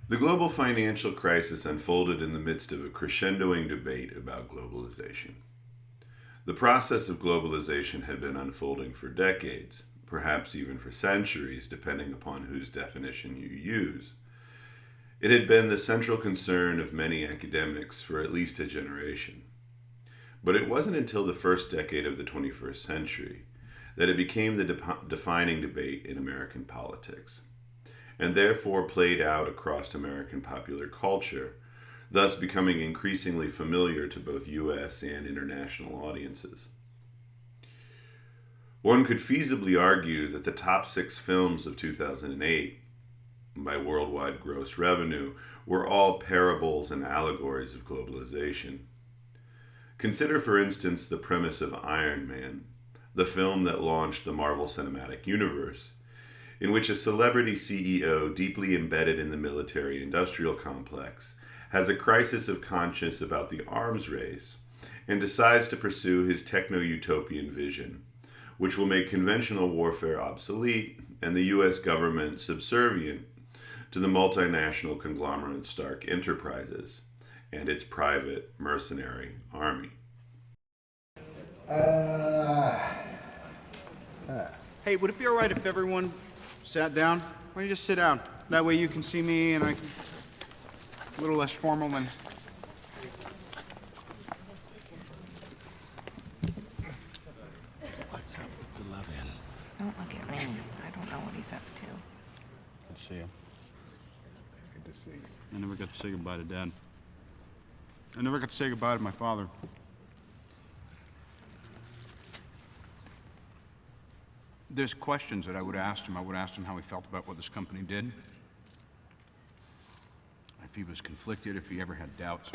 The global financial crisis unfolded in the midst of a crescendoing debate about globalization. The process of globalization had been unfolding for decades, perhaps even for centuries, depending upon whose definition you use. It had been the central concern of many academics for at least a generation. But it wasn't until the first decade of the 21st century that it became the defining debate in American politics, and therefore played out across American popular culture, thus becoming increasingly familiar to both US and international audiences. One could feasibly argue that the top six films of 2008, by worldwide gross revenue, were all parables and allegories of globalization. Consider, for instance, the premise of Iron Man, the film that launched the Marvel Cinematic Universe, in which a celebrity CEO deeply embedded in the military industrial complex has a crisis of conscience about the arms race and decides to pursue his techno utopian vision, which will make conventional warfare obsolete and the US government subservient to the multinational conglomerate Stark Enterprises and its private mercenary army. Hey, would it be all right if everyone sat down? Why don't you just sit down? That way you can see me and I can... A little less formal than... What's up with the love-in? Don't look at me. I don't know what he's up to. Good to see you. Good to see you. I never got to say goodbye to Dad. I never got to say goodbye to my father. There's questions that I would have asked him. I would have asked him how he felt about what this company did. If he was conflicted, if he ever had doubts.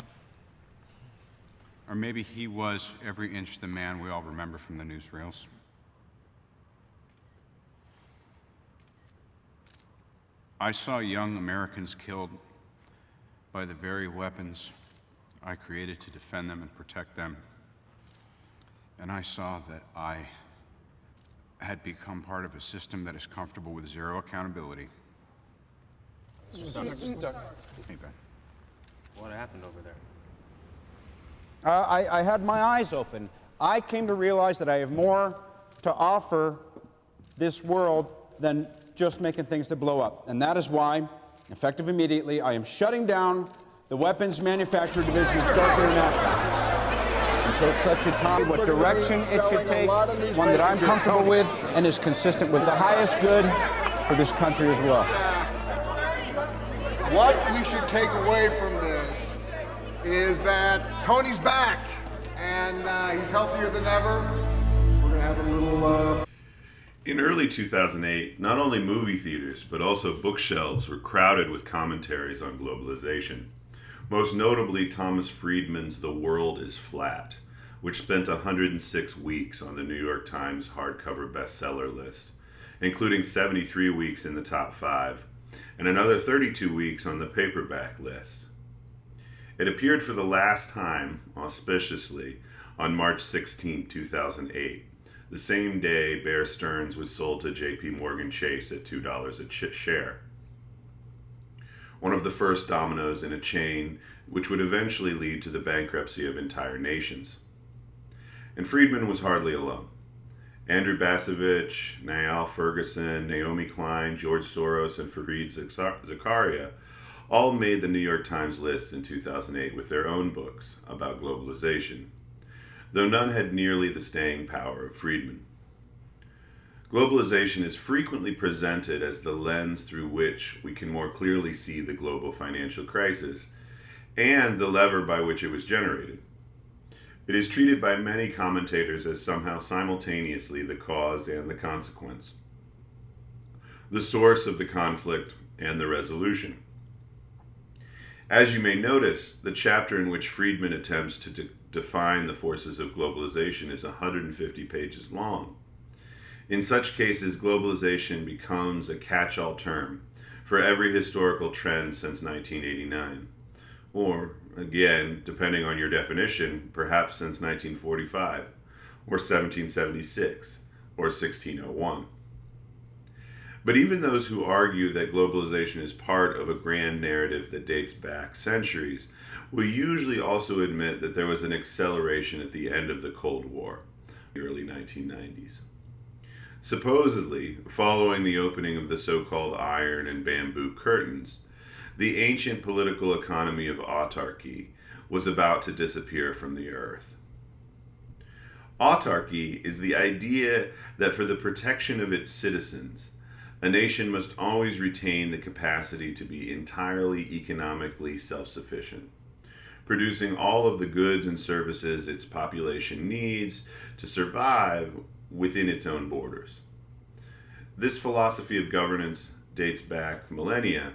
Or maybe he was every inch the man we all remember from the newsreels. I saw young Americans killed by the very weapons I created to defend them and protect them. And I saw that I had become part of a system that is comfortable with zero accountability. Mr. Stuck. Hey, Ben. What happened over there? I had my eyes open. I came to realize that I have more to offer this world than just making things that blow up. And that is why, effective immediately, I am shutting down the weapons manufacturer division of Stark International. Until such a time, what direction it should take, one that I'm comfortable with and is consistent with the highest good for this country as well. What we should take away from this is that Tony's back, and he's healthier than ever. We're gonna have a little... In early 2008, not only movie theaters, but also bookshelves were crowded with commentaries on globalization. Most notably, Thomas Friedman's The World is Flat, which spent 106 weeks on the New York Times hardcover bestseller list, including 73 weeks in the top 5, and another 32 weeks on the paperback list. It appeared for the last time, auspiciously, on March 16, 2008, the same day Bear Stearns was sold to J.P. Morgan Chase at $2 a share. One of the first dominoes in a chain which would eventually lead to the bankruptcy of entire nations. And Friedman was hardly alone. Andrew Basovich, Niall Ferguson, Naomi Klein, George Soros, and Fareed Zakaria all made the New York Times list in 2008 with their own books about globalization, though none had nearly the staying power of Friedman. Globalization is frequently presented as the lens through which we can more clearly see the global financial crisis and the lever by which it was generated. It is treated by many commentators as somehow simultaneously the cause and the consequence, the source of the conflict and the resolution. As you may notice, the chapter in which Friedman attempts to define the forces of globalization is 150 pages long. In such cases, globalization becomes a catch-all term for every historical trend since 1989. Or, again, depending on your definition, perhaps since 1945, or 1776, or 1601. But even those who argue that globalization is part of a grand narrative that dates back centuries will usually also admit that there was an acceleration at the end of the Cold War, the early 1990s. Supposedly, following the opening of the so-called Iron and Bamboo Curtains, the ancient political economy of autarky was about to disappear from the earth. Autarky is the idea that for the protection of its citizens, a nation must always retain the capacity to be entirely economically self-sufficient, producing all of the goods and services its population needs to survive within its own borders. This philosophy of governance dates back millennia,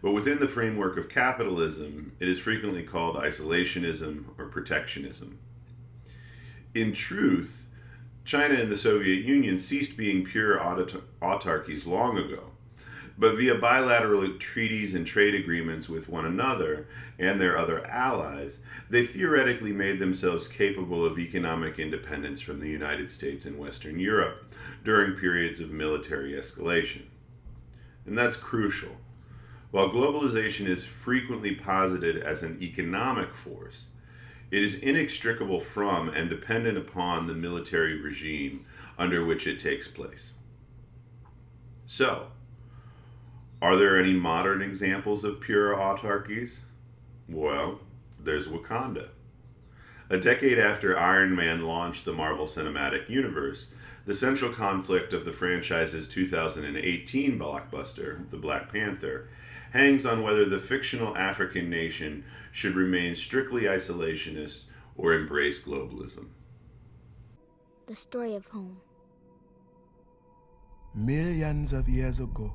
but within the framework of capitalism, it is frequently called isolationism or protectionism. In truth, China and the Soviet Union ceased being pure autarkies long ago, but via bilateral treaties and trade agreements with one another and their other allies, they theoretically made themselves capable of economic independence from the United States and Western Europe during periods of military escalation. And that's crucial. While globalization is frequently posited as an economic force, it is inextricable from and dependent upon the military regime under which it takes place. So, are there any modern examples of pure autarkies? Well, there's Wakanda. A decade after Iron Man launched the Marvel Cinematic Universe, the central conflict of the franchise's 2018 blockbuster, The Black Panther, hangs on whether the fictional African nation should remain strictly isolationist or embrace globalism. The story of home. Millions of years ago,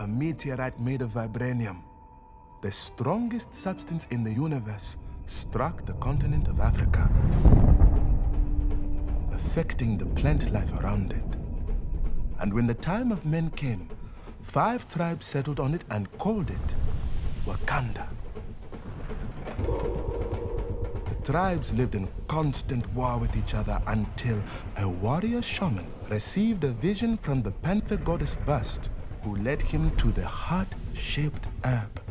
a meteorite made of vibranium, the strongest substance in the universe, struck the continent of Africa, affecting the plant life around it. And when the time of men came, 5 tribes settled on it and called it Wakanda. The tribes lived in constant war with each other until a warrior shaman received a vision from the panther goddess bust, who led him to the heart-shaped herb,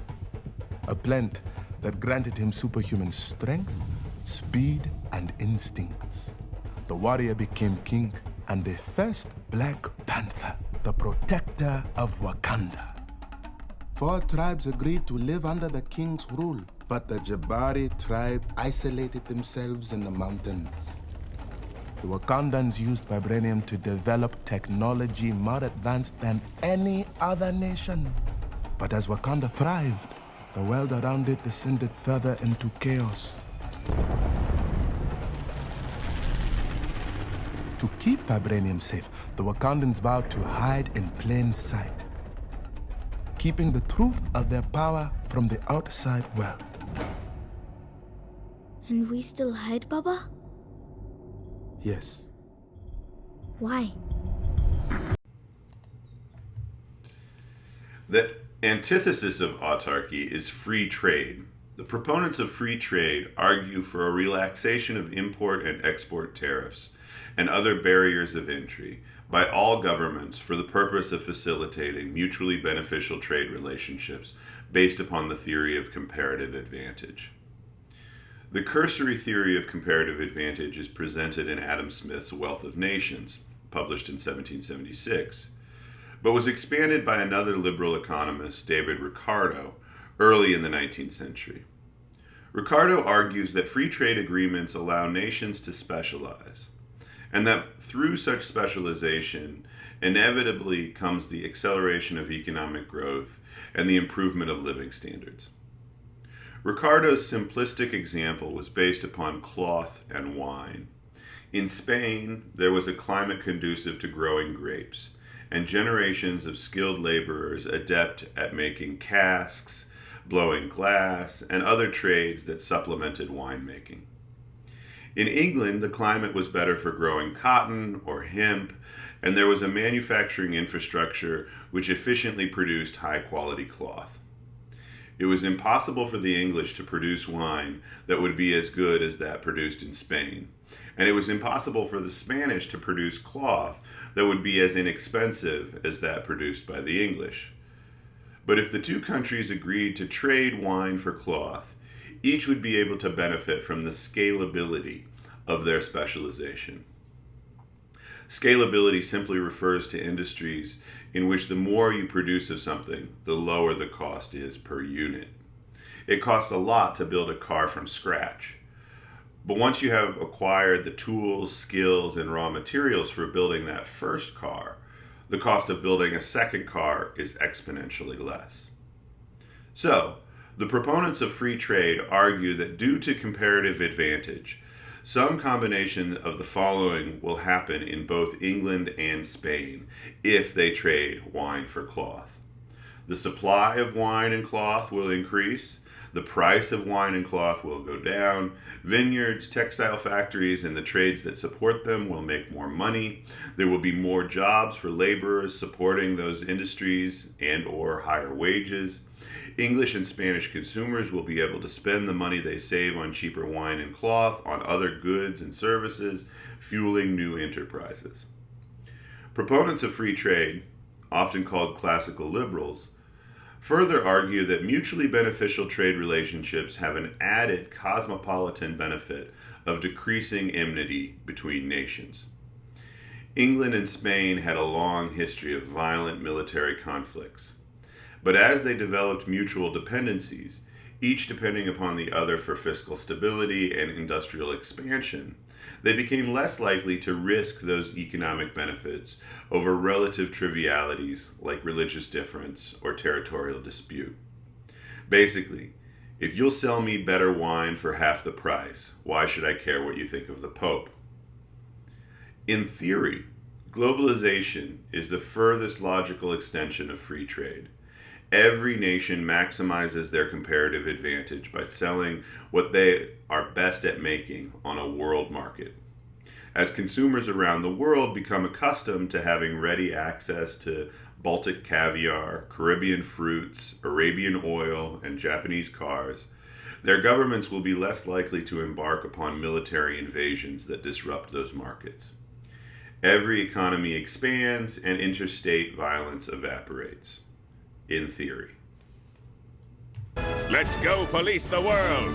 a plant that granted him superhuman strength, speed, and instincts. The warrior became king and the first Black Panther, the protector of Wakanda. 4 tribes agreed to live under the king's rule, but the Jabari tribe isolated themselves in the mountains. The Wakandans used vibranium to develop technology more advanced than any other nation. But as Wakanda thrived, the world around it descended further into chaos. To keep vibranium safe, the Wakandans vowed to hide in plain sight, keeping the truth of their power from the outside world. And we still hide, Baba? Yes. Why? The antithesis of autarky is free trade. The proponents of free trade argue for a relaxation of import and export tariffs and other barriers of entry by all governments for the purpose of facilitating mutually beneficial trade relationships based upon the theory of comparative advantage. The cursory theory of comparative advantage is presented in Adam Smith's Wealth of Nations, published in 1776, but was expanded by another liberal economist, David Ricardo, early in the 19th century. Ricardo argues that free trade agreements allow nations to specialize, and that through such specialization, inevitably comes the acceleration of economic growth and the improvement of living standards. Ricardo's simplistic example was based upon cloth and wine. In Spain, there was a climate conducive to growing grapes, and generations of skilled laborers adept at making casks, blowing glass, and other trades that supplemented winemaking. In England, the climate was better for growing cotton or hemp, and there was a manufacturing infrastructure which efficiently produced high-quality cloth. It was impossible for the English to produce wine that would be as good as that produced in Spain. And it was impossible for the Spanish to produce cloth that would be as inexpensive as that produced by the English. But if the two countries agreed to trade wine for cloth, each would be able to benefit from the scalability of their specialization. Scalability simply refers to industries in which the more you produce of something, the lower the cost is per unit. It costs a lot to build a car from scratch. But once you have acquired the tools, skills, and raw materials for building that first car, the cost of building a second car is exponentially less. So, the proponents of free trade argue that due to comparative advantage, some combination of the following will happen in both England and Spain if they trade wine for cloth. The supply of wine and cloth will increase. The price of wine and cloth will go down. Vineyards, textile factories, and the trades that support them will make more money. There will be more jobs for laborers supporting those industries and or higher wages. English and Spanish consumers will be able to spend the money they save on cheaper wine and cloth on other goods and services, fueling new enterprises. Proponents of free trade, often called classical liberals, further argue that mutually beneficial trade relationships have an added cosmopolitan benefit of decreasing enmity between nations. England and Spain had a long history of violent military conflicts. But as they developed mutual dependencies, each depending upon the other for fiscal stability and industrial expansion, they became less likely to risk those economic benefits over relative trivialities like religious difference or territorial dispute. Basically, if you'll sell me better wine for half the price, why should I care what you think of the Pope? In theory, globalization is the furthest logical extension of free trade. Every nation maximizes their comparative advantage by selling what they are best at making on a world market. As consumers around the world become accustomed to having ready access to Baltic caviar, Caribbean fruits, Arabian oil, and Japanese cars, their governments will be less likely to embark upon military invasions that disrupt those markets. Every economy expands and interstate violence evaporates. In theory. Let's go police the world!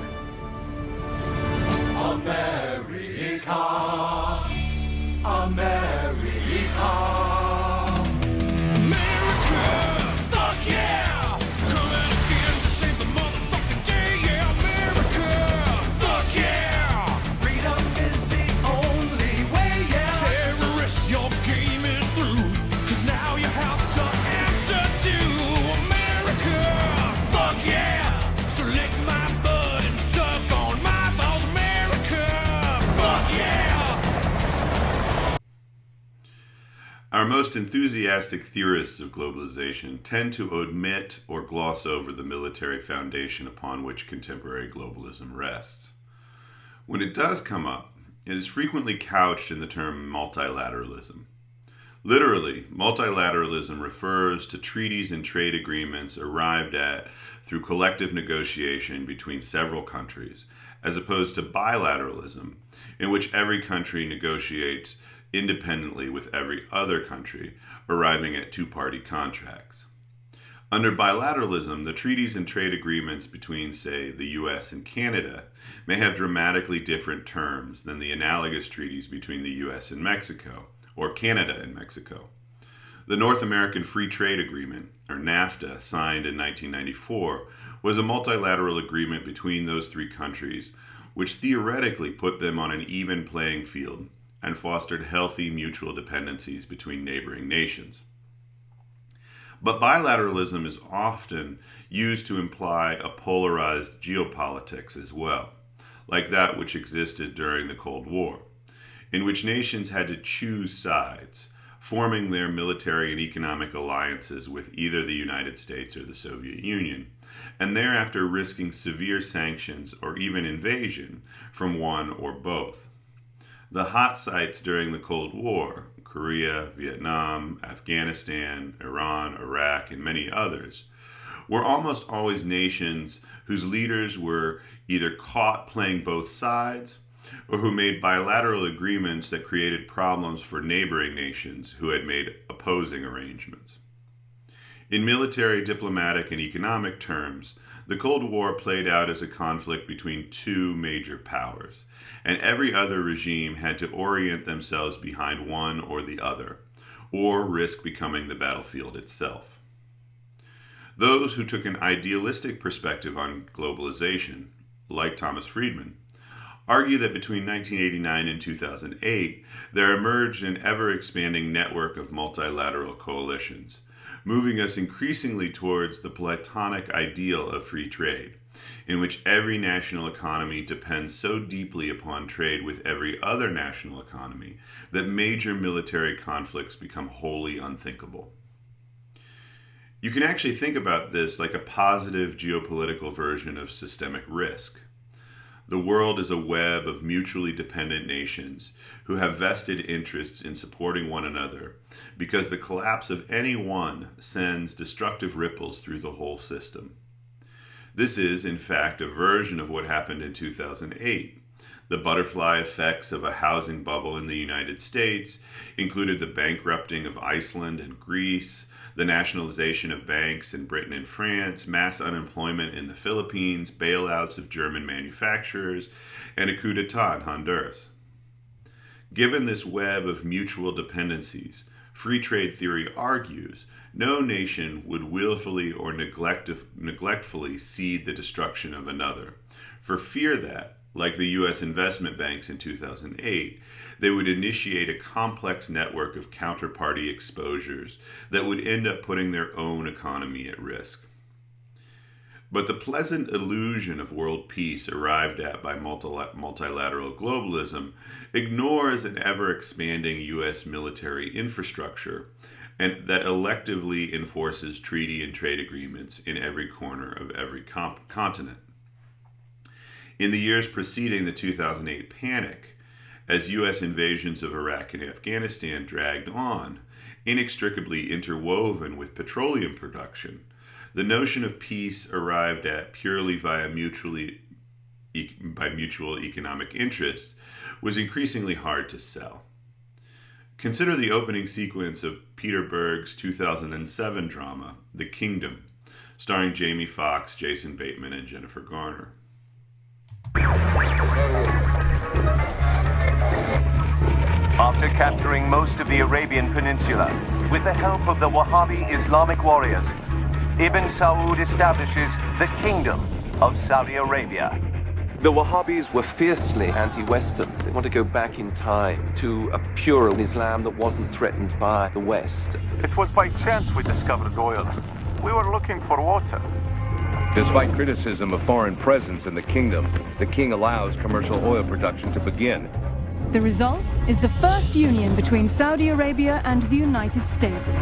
America, America. America! Fuck yeah! Come out again to save the motherfucking day, yeah, America! Fuck yeah! Freedom is the only way, yeah. Terrorists, your game is through, 'cause now you have to answer to yeah! So lick my butt and suck on my balls, America! Fuck yeah! Our most enthusiastic theorists of globalization tend to omit or gloss over the military foundation upon which contemporary globalism rests. When it does come up, it is frequently couched in the term multilateralism. Literally, multilateralism refers to treaties and trade agreements arrived at through collective negotiation between several countries, as opposed to bilateralism, in which every country negotiates independently with every other country, arriving at two-party contracts. Under bilateralism, the treaties and trade agreements between, say, the US and Canada may have dramatically different terms than the analogous treaties between the US and Mexico, or Canada and Mexico. The North American Free Trade Agreement, or NAFTA, signed in 1994, was a multilateral agreement between those three countries, which theoretically put them on an even playing field and fostered healthy mutual dependencies between neighboring nations. But bilateralism is often used to imply a polarized geopolitics as well, like that which existed during the Cold War, in which nations had to choose sides, forming their military and economic alliances with either the United States or the Soviet Union, and thereafter risking severe sanctions or even invasion from one or both. The hot sites during the Cold War, Korea, Vietnam, Afghanistan, Iran, Iraq, and many others, were almost always nations whose leaders were either caught playing both sides or who made bilateral agreements that created problems for neighboring nations who had made opposing arrangements. In military, diplomatic, and economic terms, the Cold War played out as a conflict between two major powers, and every other regime had to orient themselves behind one or the other, or risk becoming the battlefield itself. Those who took an idealistic perspective on globalization, like Thomas Friedman, argue that between 1989 and 2008, there emerged an ever-expanding network of multilateral coalitions, moving us increasingly towards the Platonic ideal of free trade, in which every national economy depends so deeply upon trade with every other national economy that major military conflicts become wholly unthinkable. You can actually think about this like a positive geopolitical version of systemic risk. The world is a web of mutually dependent nations who have vested interests in supporting one another because the collapse of any one sends destructive ripples through the whole system. This is, in fact, a version of what happened in 2008. The butterfly effects of a housing bubble in the United States included the bankrupting of Iceland and Greece, the nationalization of banks in Britain and France, mass unemployment in the Philippines, bailouts of German manufacturers, and a coup d'etat in Honduras. Given this web of mutual dependencies, free trade theory argues no nation would willfully or neglectfully cede the destruction of another, for fear that, like the U.S. investment banks in 2008, they would initiate a complex network of counterparty exposures that would end up putting their own economy at risk. But the pleasant illusion of world peace arrived at by multilateral globalism ignores an ever-expanding U.S. military infrastructure and that electively enforces treaty and trade agreements in every corner of every continent. In the years preceding the 2008 panic, as U.S. invasions of Iraq and Afghanistan dragged on, inextricably interwoven with petroleum production, the notion of peace arrived at purely by mutual economic interests was increasingly hard to sell. Consider the opening sequence of Peter Berg's 2007 drama, The Kingdom, starring Jamie Foxx, Jason Bateman, and Jennifer Garner. After capturing most of the Arabian Peninsula, with the help of the Wahhabi Islamic warriors, Ibn Saud establishes the Kingdom of Saudi Arabia. The Wahhabis were fiercely anti-Western. They want to go back in time to a pure Islam that wasn't threatened by the West. It was by chance we discovered oil. We were looking for water. Despite criticism of foreign presence in the kingdom, the king allows commercial oil production to begin. The result is the first union between Saudi Arabia and the United States.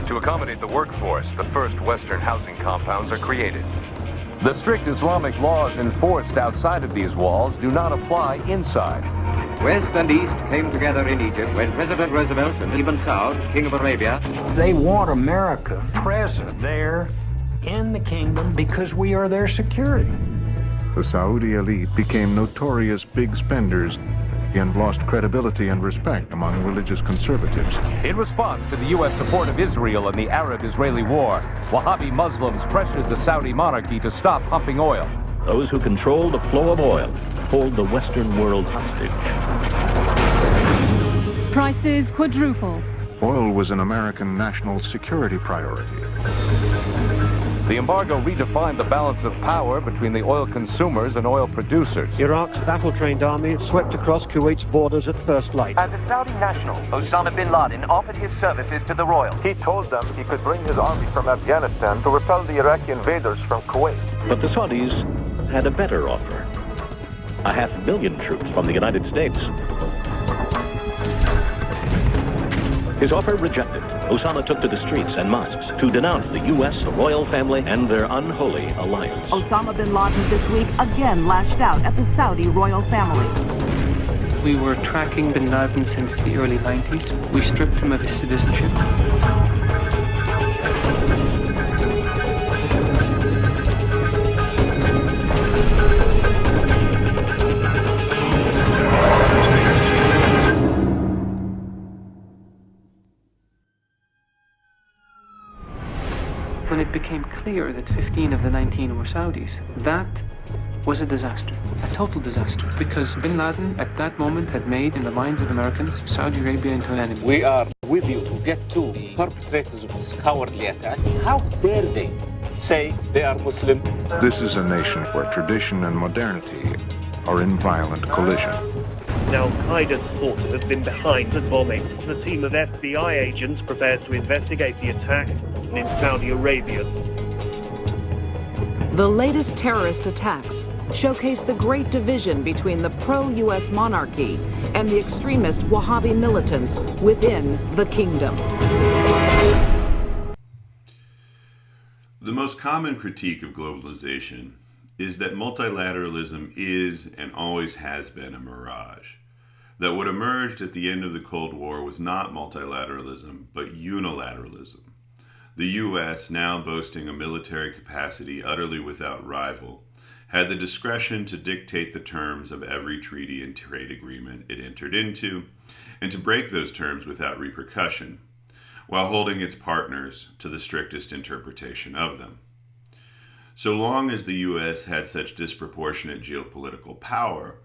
To accommodate the workforce, the first Western housing compounds are created. The strict Islamic laws enforced outside of these walls do not apply inside. West and East came together in Egypt when President Roosevelt and Ibn Saud, King of Arabia. They want America present there in the kingdom because we are their security. The Saudi elite became notorious big spenders and lost credibility and respect among religious conservatives. In response to the U.S. support of Israel in the Arab-Israeli war, Wahhabi Muslims pressured the Saudi monarchy to stop pumping oil. Those who control the flow of oil hold the Western world hostage. Prices quadruple. Oil was an American national security priority. The embargo redefined the balance of power between the oil consumers and oil producers. Iraq's battle-trained army swept across Kuwait's borders at first light. As a Saudi national, Osama bin Laden offered his services to the royals. He told them he could bring his army from Afghanistan to repel the Iraqi invaders from Kuwait. But the Saudis had a better offer. 500,000 troops from the United States. His offer rejected, Osama took to the streets and mosques to denounce the U.S. royal family and their unholy alliance. Osama bin Laden this week again lashed out at the Saudi royal family. We were tracking bin Laden since the early 90s. We stripped him of his citizenship. became clear that 15 of the 19 were Saudis, that was a disaster, a total disaster, because bin Laden at that moment had made in the minds of Americans Saudi Arabia into an enemy. We are with you to get to the perpetrators of this cowardly attack. How dare they say they are Muslim? This is a nation where tradition and modernity are in violent collision. Al-Qaeda's thought to have been behind the bombing. The team of FBI agents prepared to investigate the attack in Saudi Arabia. The latest terrorist attacks showcase the great division between the pro-U.S. monarchy and the extremist Wahhabi militants within the kingdom. The most common critique of globalization is that multilateralism is and always has been a mirage. That what emerged at the end of the Cold War was not multilateralism, but unilateralism. The U.S., now boasting a military capacity utterly without rival, had the discretion to dictate the terms of every treaty and trade agreement it entered into, and to break those terms without repercussion, while holding its partners to the strictest interpretation of them. So long as the U.S. had such disproportionate geopolitical power,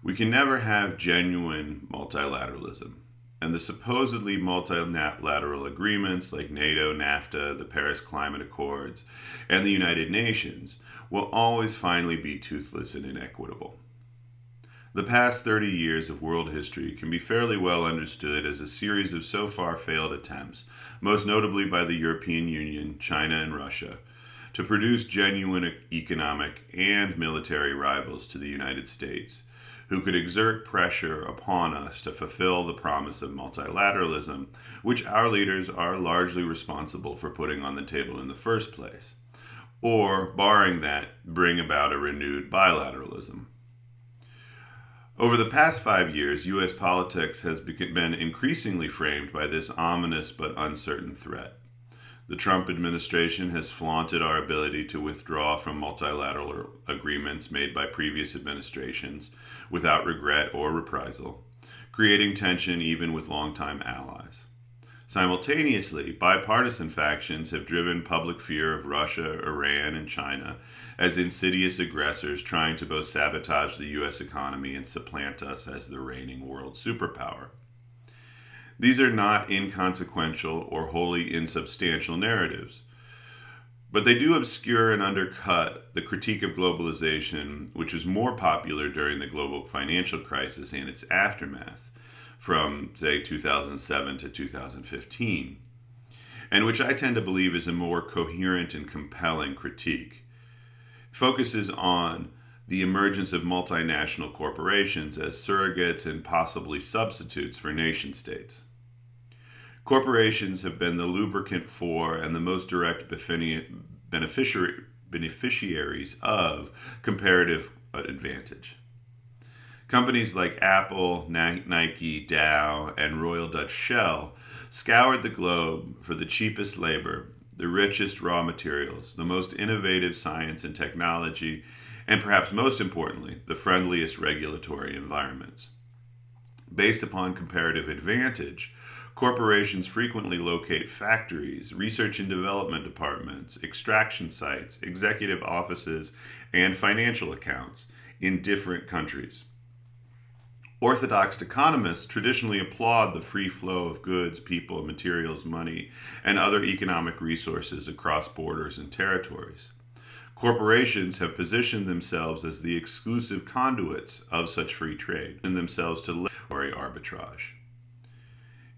we can never have genuine multilateralism. And the supposedly multilateral agreements like NATO, NAFTA, the Paris Climate Accords, and the United Nations will always finally be toothless and inequitable. The past 30 years of world history can be fairly well understood as a series of so far failed attempts, most notably by the European Union, China, and Russia, to produce genuine economic and military rivals to the United States, who could exert pressure upon us to fulfill the promise of multilateralism, which our leaders are largely responsible for putting on the table in the first place, or, barring that, bring about a renewed bilateralism. Over the past 5 years, U.S. politics has been increasingly framed by this ominous but uncertain threat. The Trump administration has flaunted our ability to withdraw from multilateral agreements made by previous administrations without regret or reprisal, creating tension even with longtime allies. Simultaneously, bipartisan factions have driven public fear of Russia, Iran, and China as insidious aggressors trying to both sabotage the U.S. economy and supplant us as the reigning world superpower. These are not inconsequential or wholly insubstantial narratives, but they do obscure and undercut the critique of globalization, which was more popular during the global financial crisis and its aftermath, from, say, 2007 to 2015, and which I tend to believe is a more coherent and compelling critique. It focuses on the emergence of multinational corporations as surrogates and possibly substitutes for nation-states. Corporations have been the lubricant for and the most direct beneficiaries of comparative advantage. Companies like Apple, Nike, Dow, and Royal Dutch Shell scoured the globe for the cheapest labor, the richest raw materials, the most innovative science and technology, and perhaps most importantly, the friendliest regulatory environments. Based upon comparative advantage, corporations frequently locate factories, research and development departments, extraction sites, executive offices, and financial accounts in different countries. Orthodox economists traditionally applaud the free flow of goods, people, materials, money, and other economic resources across borders and territories. Corporations have positioned themselves as the exclusive conduits of such free trade, and themselves to regulatory arbitrage.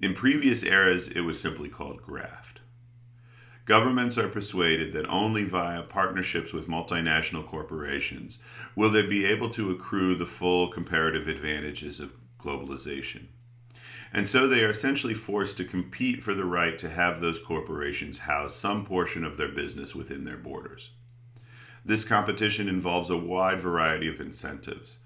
In previous eras, it was simply called graft. Governments are persuaded that only via partnerships with multinational corporations will they be able to accrue the full comparative advantages of globalization. And so they are essentially forced to compete for the right to have those corporations house some portion of their business within their borders. This competition involves a wide variety of incentives,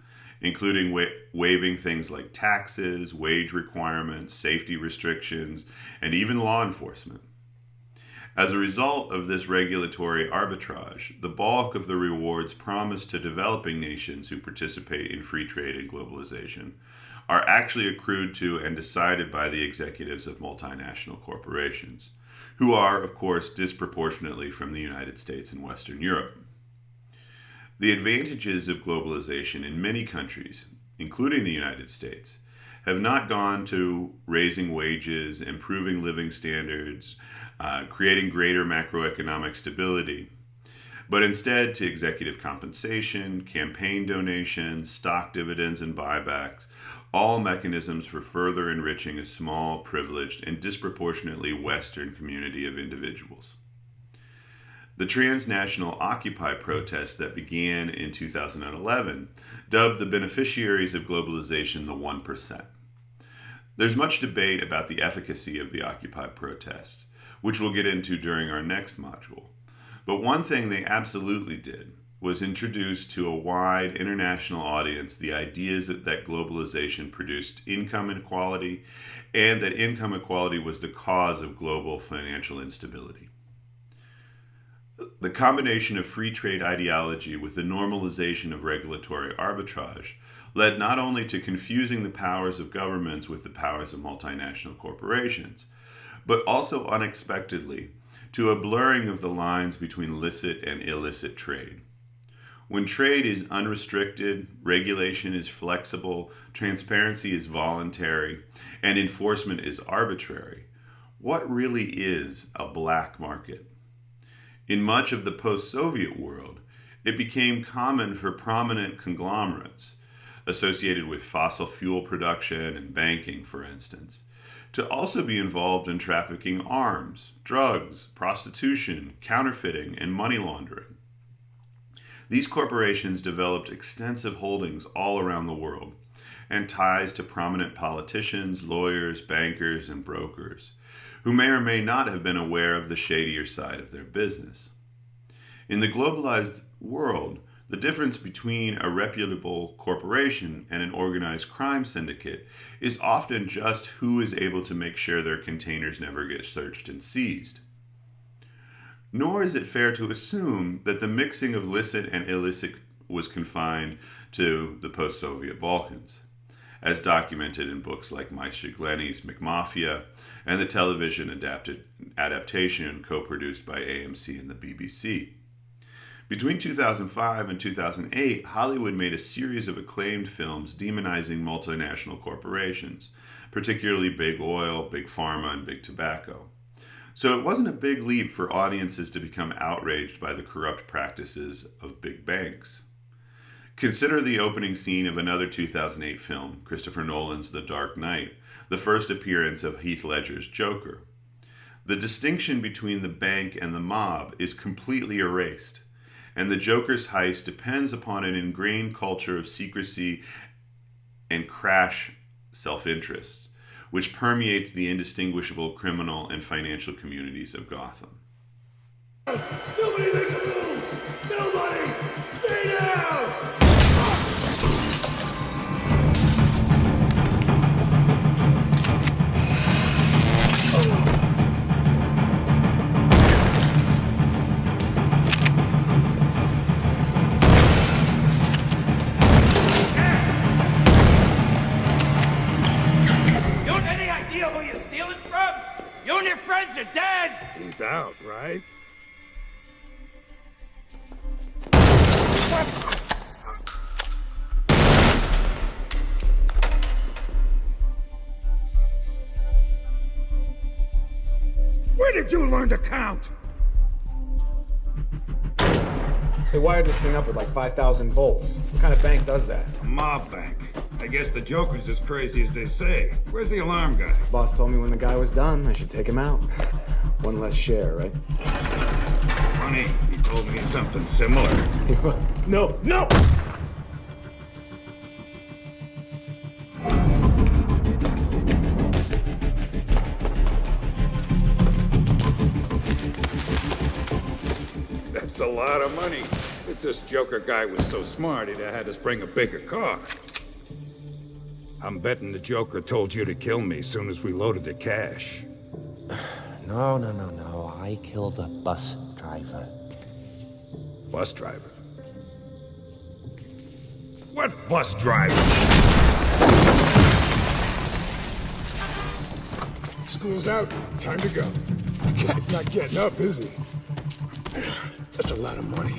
including waiving things like taxes, wage requirements, safety restrictions, and even law enforcement. As a result of this regulatory arbitrage, the bulk of the rewards promised to developing nations who participate in free trade and globalization are actually accrued to and decided by the executives of multinational corporations, who are, of course, disproportionately from the United States and Western Europe. The advantages of globalization in many countries, including the United States, have not gone to raising wages, improving living standards, creating greater macroeconomic stability, but instead to executive compensation, campaign donations, stock dividends, and buybacks, all mechanisms for further enriching a small, privileged, and disproportionately Western community of individuals. The transnational Occupy protests that began in 2011 dubbed the beneficiaries of globalization the 1%. There's much debate about the efficacy of the Occupy protests, which we'll get into during our next module. But one thing they absolutely did was introduce to a wide international audience the ideas that globalization produced income inequality and that income inequality was the cause of global financial instability. The combination of free trade ideology with the normalization of regulatory arbitrage led not only to confusing the powers of governments with the powers of multinational corporations, but also unexpectedly to a blurring of the lines between licit and illicit trade. When trade is unrestricted, regulation is flexible, transparency is voluntary, and enforcement is arbitrary, what really is a black market? In much of the post-Soviet world, it became common for prominent conglomerates, associated with fossil fuel production and banking, for instance, to also be involved in trafficking arms, drugs, prostitution, counterfeiting, and money laundering. These corporations developed extensive holdings all around the world and ties to prominent politicians, lawyers, bankers, and brokers, who may or may not have been aware of the shadier side of their business. In the globalized world, the difference between a reputable corporation and an organized crime syndicate is often just who is able to make sure their containers never get searched and seized. Nor is it fair to assume that the mixing of licit and illicit was confined to the post-Soviet Balkans, as documented in books like Meister Glenny's McMafia and the television adaptation co-produced by AMC and the BBC. Between 2005 and 2008, Hollywood made a series of acclaimed films demonizing multinational corporations, particularly big oil, big pharma, and big tobacco. So it wasn't a big leap for audiences to become outraged by the corrupt practices of big banks. Consider the opening scene of another 2008 film, Christopher Nolan's The Dark Knight, the first appearance of Heath Ledger's Joker. The distinction between the bank and the mob is completely erased, and the Joker's heist depends upon an ingrained culture of secrecy and crash self-interest, which permeates the indistinguishable criminal and financial communities of Gotham. Nobody make a move! Nobody! Stay down! You have any idea who you're stealing from? You and your friends are dead! He's out, right? Where did you learn to count? They wired this thing up with like 5,000 volts. What kind of bank does that? A mob bank. I guess the Joker's as crazy as they say. Where's the alarm guy? Boss told me when the guy was done, I should take him out. One less share, right? Funny, he told me something similar. No, no! That's a lot of money. If this Joker guy was so smart, he'd have had us bring a bigger car. I'm betting the Joker told you to kill me as soon as we loaded the cash. No. I killed the bus driver. Bus driver? What bus driver? School's out. Time to go. Guy's not getting up, is he? That's a lot of money.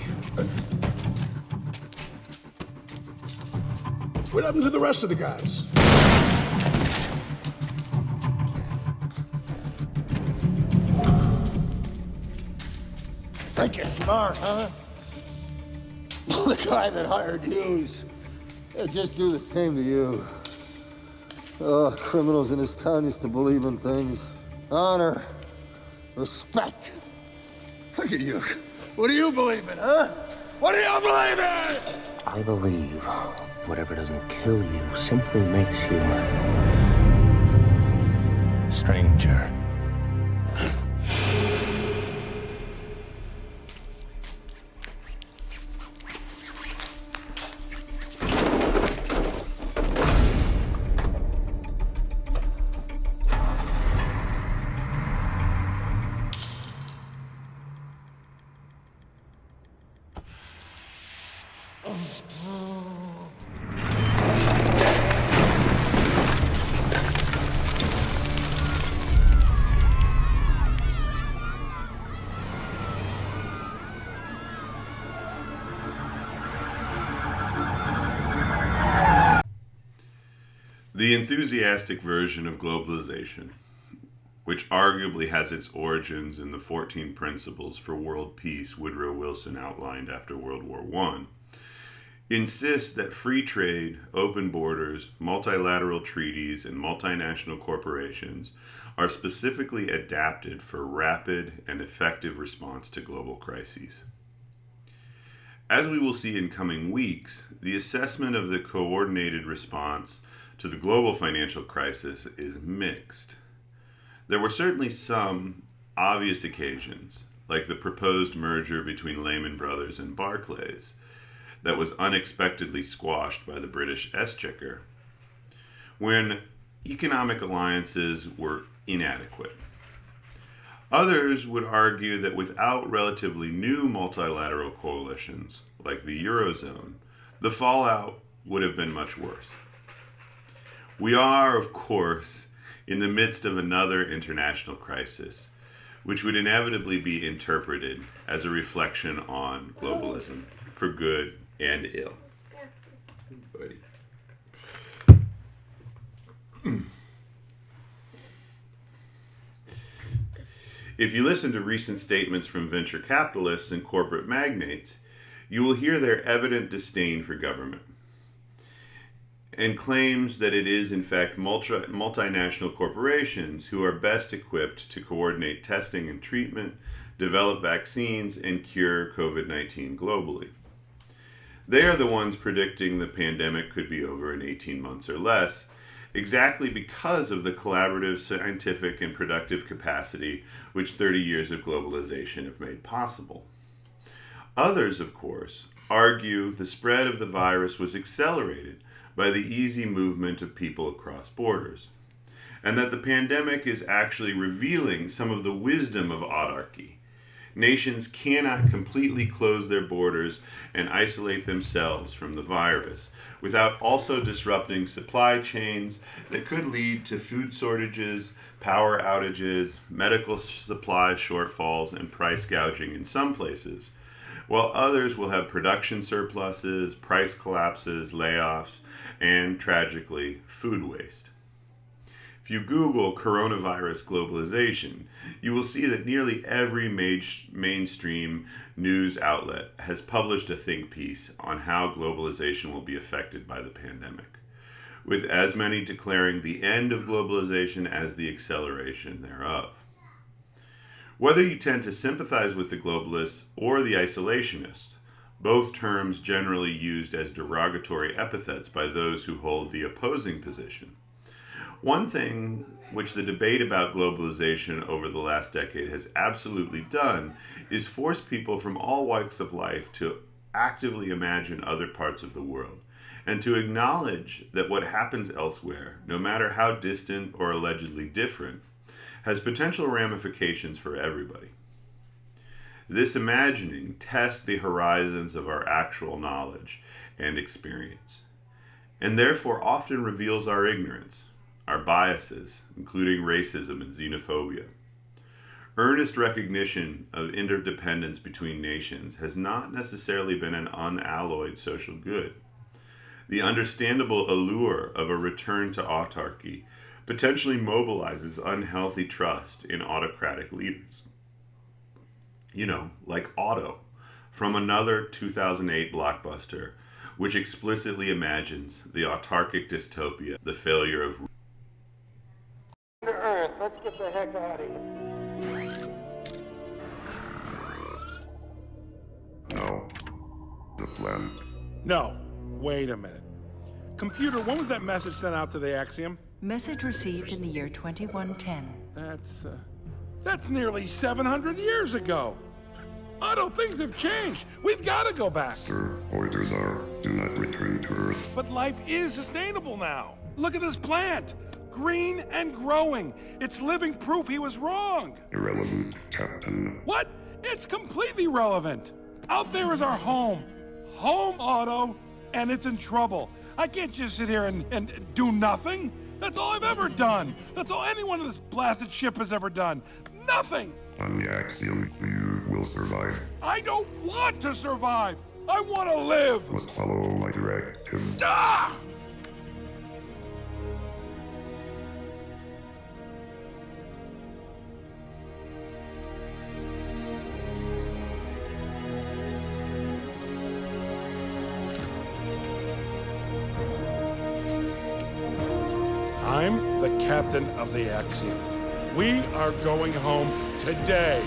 What happened to the rest of the guys? Think you're smart, huh? The guy that hired you's. He'll just do the same to you. Oh, criminals in this town used to believe in things. Honor. Respect. Look at you. What do you believe in, huh? What do you believe in? I believe whatever doesn't kill you simply makes you stranger. The enthusiastic version of globalization, which arguably has its origins in the 14 principles for world peace Woodrow Wilson outlined after World War I, insists that free trade, open borders, multilateral treaties, and multinational corporations are specifically adapted for rapid and effective response to global crises. As we will see in coming weeks, the assessment of the coordinated response to the global financial crisis is mixed. There were certainly some obvious occasions, like the proposed merger between Lehman Brothers and Barclays, that was unexpectedly squashed by the British Exchequer, when economic alliances were inadequate. Others would argue that without relatively new multilateral coalitions, like the Eurozone, the fallout would have been much worse. We are, of course, in the midst of another international crisis, which would inevitably be interpreted as a reflection on globalism, for good and ill. If you listen to recent statements from venture capitalists and corporate magnates, you will hear their evident disdain for government and claims that it is in fact multinational corporations who are best equipped to coordinate testing and treatment, develop vaccines, and cure COVID-19 globally. They are the ones predicting the pandemic could be over in 18 months or less, exactly because of the collaborative, scientific, and productive capacity which 30 years of globalization have made possible. Others, of course, argue the spread of the virus was accelerated by the easy movement of people across borders, and that the pandemic is actually revealing some of the wisdom of autarky. Nations cannot completely close their borders and isolate themselves from the virus without also disrupting supply chains that could lead to food shortages, power outages, medical supply shortfalls, and price gouging in some places, while others will have production surpluses, price collapses, layoffs, and, tragically, food waste. If you Google coronavirus globalization, you will see that nearly every mainstream news outlet has published a think piece on how globalization will be affected by the pandemic, with as many declaring the end of globalization as the acceleration thereof. Whether you tend to sympathize with the globalists or the isolationists, both terms generally used as derogatory epithets by those who hold the opposing position, one thing which the debate about globalization over the last decade has absolutely done is force people from all walks of life to actively imagine other parts of the world and to acknowledge that what happens elsewhere, no matter how distant or allegedly different, has potential ramifications for everybody. This imagining tests the horizons of our actual knowledge and experience, and therefore often reveals our ignorance, our biases, including racism and xenophobia. Earnest recognition of interdependence between nations has not necessarily been an unalloyed social good. The understandable allure of a return to autarky potentially mobilizes unhealthy trust in autocratic leaders. You know, like Otto, from another 2008 blockbuster, which explicitly imagines the autarkic dystopia, the failure of To Earth, let's get the heck out of here. No. The plan. No. Wait a minute. Computer, when was that message sent out to the Axiom? Message received in the year 2110. That's nearly 700 years ago. Otto, things have changed. We've got to go back. Sir, orders are, do not return to Earth. But life is sustainable now. Look at this plant. Green and growing. It's living proof he was wrong. Irrelevant, Captain. What? It's completely relevant. Out there is our home. Home, Otto. And it's in trouble. I can't just sit here and do nothing. That's all I've ever done. That's all anyone on this blasted ship has ever done. Nothing. On the Axiom, you will survive. I don't want to survive. I want to live. Must follow my directive. Ah! I'm the captain of the Axiom. We are going home today.